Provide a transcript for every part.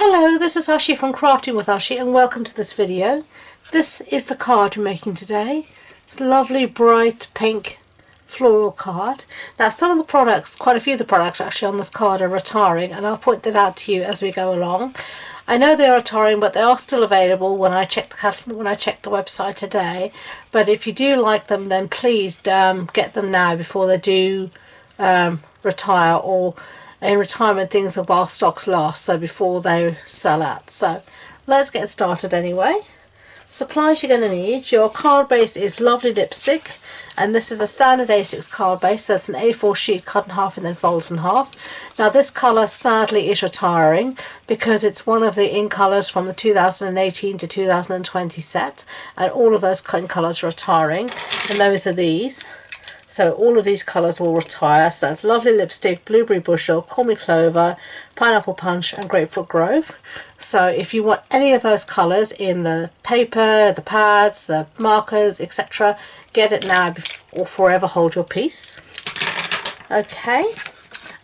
Hello, this is Ashi from Crafting with Ashi and welcome to this video. This is the card we're making today. It's a lovely bright pink floral card. Now some of the products, quite a few of the products actually on this card are retiring, and I'll point that out to you as we go along. I know they are retiring, but they are still available when I checked the website today. But if you do like them, then please get them now before they do retire, or in retirement things are while stocks last, so before they sell out. So let's get started anyway. Supplies you're going to need: your card base is lovely lipstick, and this is a standard A6 card base, so it's an A4 sheet cut in half and then folded in half. Now this colour sadly is retiring because it's one of the ink colours from the 2018 to 2020 set, and all of those ink colours are retiring, and those are these. So all of these colours will retire. So that's lovely lipstick, blueberry bushel, call me clover, pineapple punch and grapefruit grove. So if you want any of those colours in the paper, the pads, the markers, etc., get it now or forever hold your peace. Okay,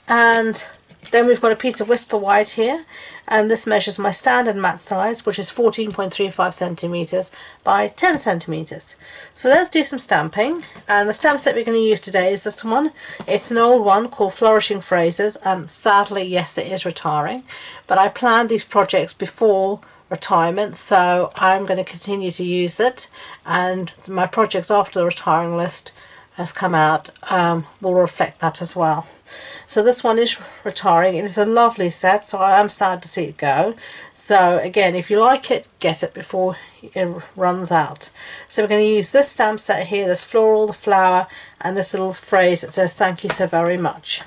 and then we've got a piece of Whisper White here, and this measures my standard matte size, which is 14.35 centimetres by 10 centimetres. So let's do some stamping, and the stamp set we're going to use today is this one. It's an old one called Flourishing Phrases, and sadly, yes, it is retiring, but I planned these projects before retirement, so I'm going to continue to use it, and my projects after the retiring list has come out will reflect that as well. So this one is retiring. It is a lovely set, so I am sad to see it go. So again, if you like it, get it before it runs out. So we're going to use this stamp set here, this floral, the flower, and this little phrase that says thank you so very much.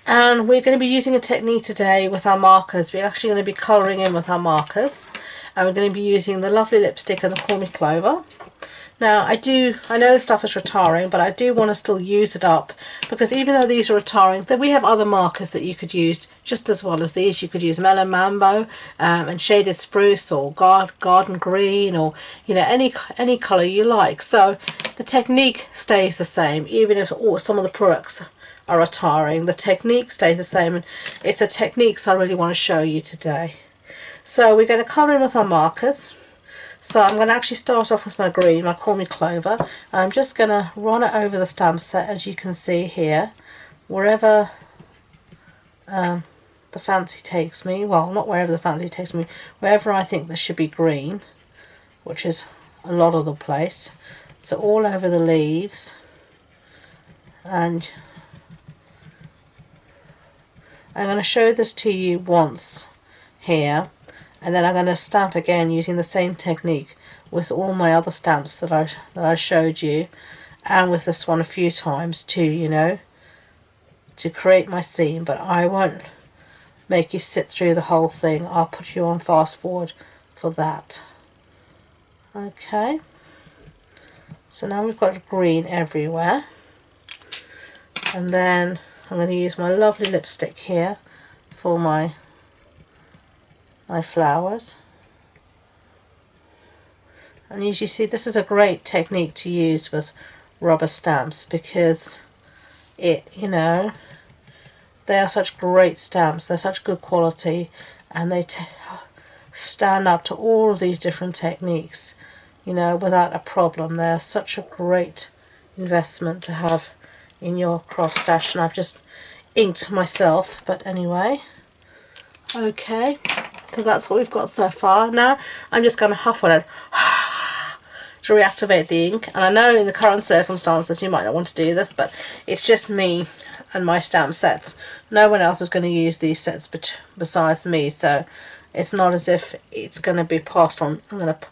And we're going to be using a technique today with our markers. We're actually going to be colouring in with our markers, and we're going to be using the lovely lipstick and the Call Me Clover. Now I know the stuff is retiring, but I do want to still use it up, because even though these are retiring, then we have other markers that you could use just as well as these. You could use Mellow Mambo and Shaded Spruce, or Garden Green, or any colour you like. So the technique stays the same, even if some of the products are retiring. The technique stays the same, and it's the techniques I really want to show you today. So we're going to colour in with our markers. So I'm going to actually start off with my green, my Call Me Clover, and I'm just going to run it over the stamp set, as you can see here, wherever the fancy takes me. Well, not wherever the fancy takes me, wherever I think there should be green, which is a lot of the place. So all over the leaves, and I'm going to show this to you once here, and then I'm going to stamp again using the same technique with all my other stamps that I showed you, and with this one a few times too, to create my scene. But I won't make you sit through the whole thing. I'll put you on fast forward for that. Okay, so now we've got green everywhere, and then I'm going to use my lovely lipstick here for my flowers. And as you see, this is a great technique to use with rubber stamps, because they are such great stamps. They're such good quality, and they stand up to all of these different techniques, without a problem. They're such a great investment to have in your craft stash, and I've just inked myself, but anyway. Okay, so that's what we've got so far. Now I'm just going to huff on it to reactivate the ink, and I know in the current circumstances you might not want to do this, but it's just me and my stamp sets. No one else is going to use these sets besides me, so it's not as if it's going to be passed on. I'm going to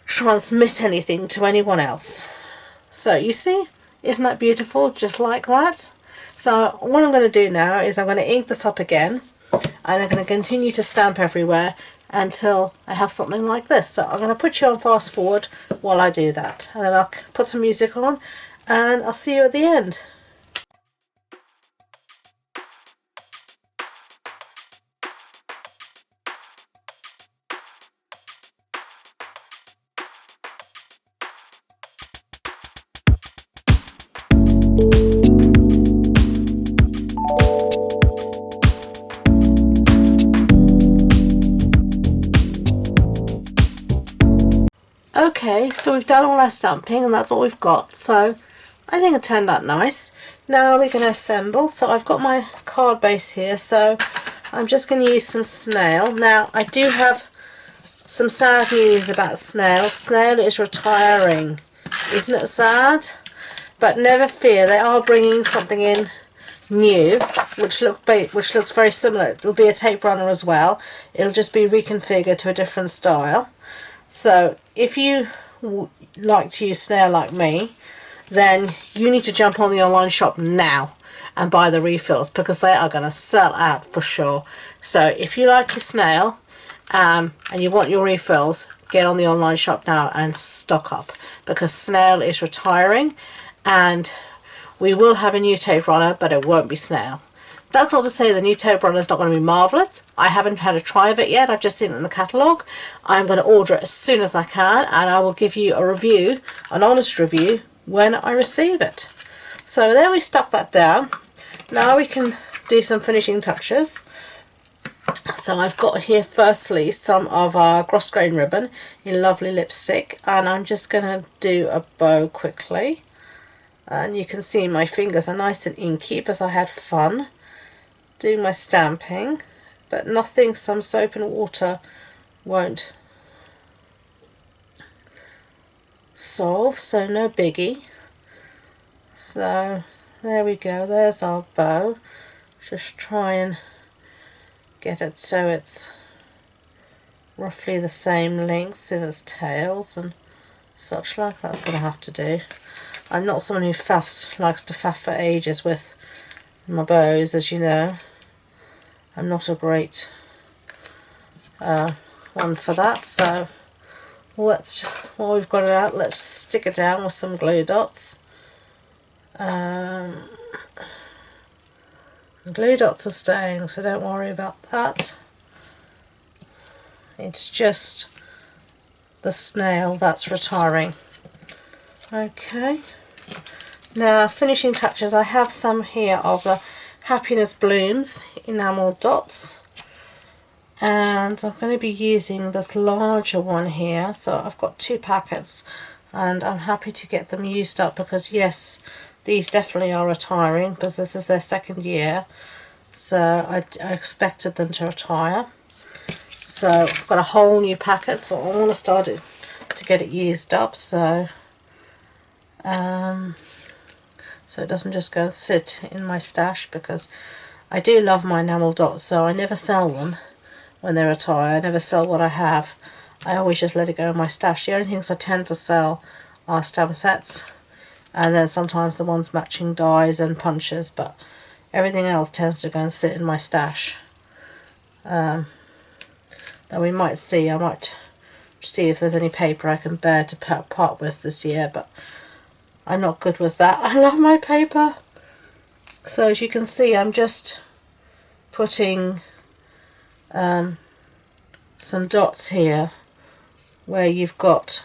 transmit anything to anyone else. So you see, isn't that beautiful? Just like that. So what I'm going to do now is I'm going to ink this up again, and I'm going to continue to stamp everywhere until I have something like this. So I'm going to put you on fast forward while I do that, and then I'll put some music on, and I'll see you at the end. Okay, so we've done all our stamping and that's all we've got, so I think it turned out nice. Now we're going to assemble. So I've got my card base here, so I'm just going to use some snail. Now I do have some sad news about snail. Snail is retiring. Isn't it sad? But never fear, they are bringing something in new, which looks very similar. It'll be a tape runner as well. It'll just be reconfigured to a different style. So if you like to use snail like me, then you need to jump on the online shop now and buy the refills, because they are going to sell out for sure. So if you like your snail and you want your refills, get on the online shop now and stock up, because snail is retiring and we will have a new tape runner, but it won't be snail. That's not to say the new tape runner is not going to be marvellous. I haven't had a try of it yet. I've just seen it in the catalogue. I'm going to order it as soon as I can, and I will give you a review, an honest review, when I receive it. So there, we stuck that down. Now we can do some finishing touches. So I've got here firstly some of our gloss grain ribbon in lovely lipstick, and I'm just going to do a bow quickly. And you can see my fingers are nice and inky because I had fun doing my stamping, but nothing some soap and water won't solve, so no biggie. So there we go, there's our bow. Just try and get it so it's roughly the same length in its tails and such like. That's going to have to do. I'm not someone who likes to faff for ages with my bows, as you know. I'm not a great one for that, so while we've got it out, let's stick it down with some glue dots. Glue dots are staying, so don't worry about that. It's just the snail that's retiring. Okay, now finishing touches. I have some here of the Happiness Blooms enamel dots, and I'm going to be using this larger one here. So I've got 2 packets and I'm happy to get them used up, because yes, these definitely are retiring because this is their 2nd year, so I expected them to retire. So I've got a whole new packet, so I want to start it to get it used up, so so it doesn't just go and sit in my stash, because I do love my enamel dots, so I never sell them when they retire. I never sell what I have. I always just let it go in my stash. The only things I tend to sell are stamp sets, and then sometimes the ones matching dies and punches, but everything else tends to go and sit in my stash. That we might see, I might see if there's any paper I can bear to part with this year, but I'm not good with that. I love my paper. So as you can see, I'm just putting some dots here where you've got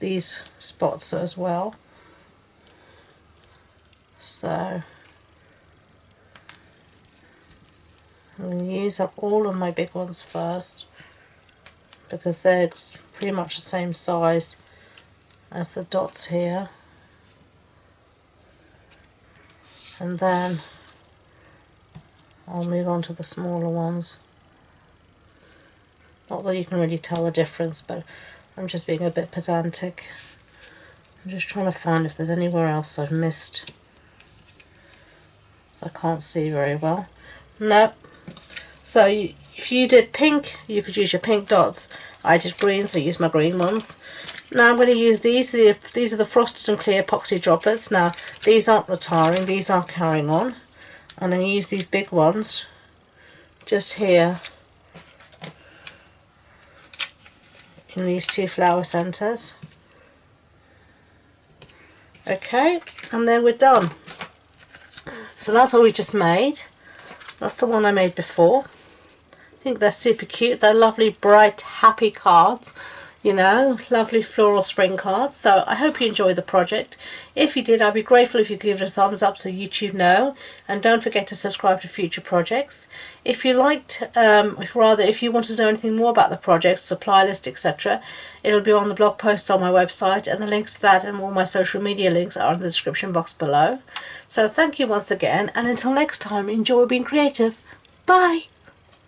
these spots as well. So I'm going to use up all of my big ones first, because they're pretty much the same size as the dots here, and then I'll move on to the smaller ones. Not that you can really tell the difference, but I'm just being a bit pedantic. I'm just trying to find if there's anywhere else I've missed, so I can't see very well. Nope. So if you did pink, you could use your pink dots. I did green, so I used my green ones. Now I'm going to use these. These are the frosted and clear epoxy droplets. Now these aren't retiring, these are carrying on. And I'm going to use these big ones just here in these 2 flower centres. Okay, and then we're done. So that's all we just made. That's the one I made before. I think they're super cute. They're lovely, bright, happy cards. you know, lovely floral spring cards. So I hope you enjoyed the project. If you did, I'd be grateful if you could give it a thumbs up so YouTube know, and don't forget to subscribe to future projects. If you liked, if you wanted to know anything more about the project, supply list, etc., it'll be on the blog post on my website, and the links to that and all my social media links are in the description box below. So thank you once again, and until next time, enjoy being creative. Bye!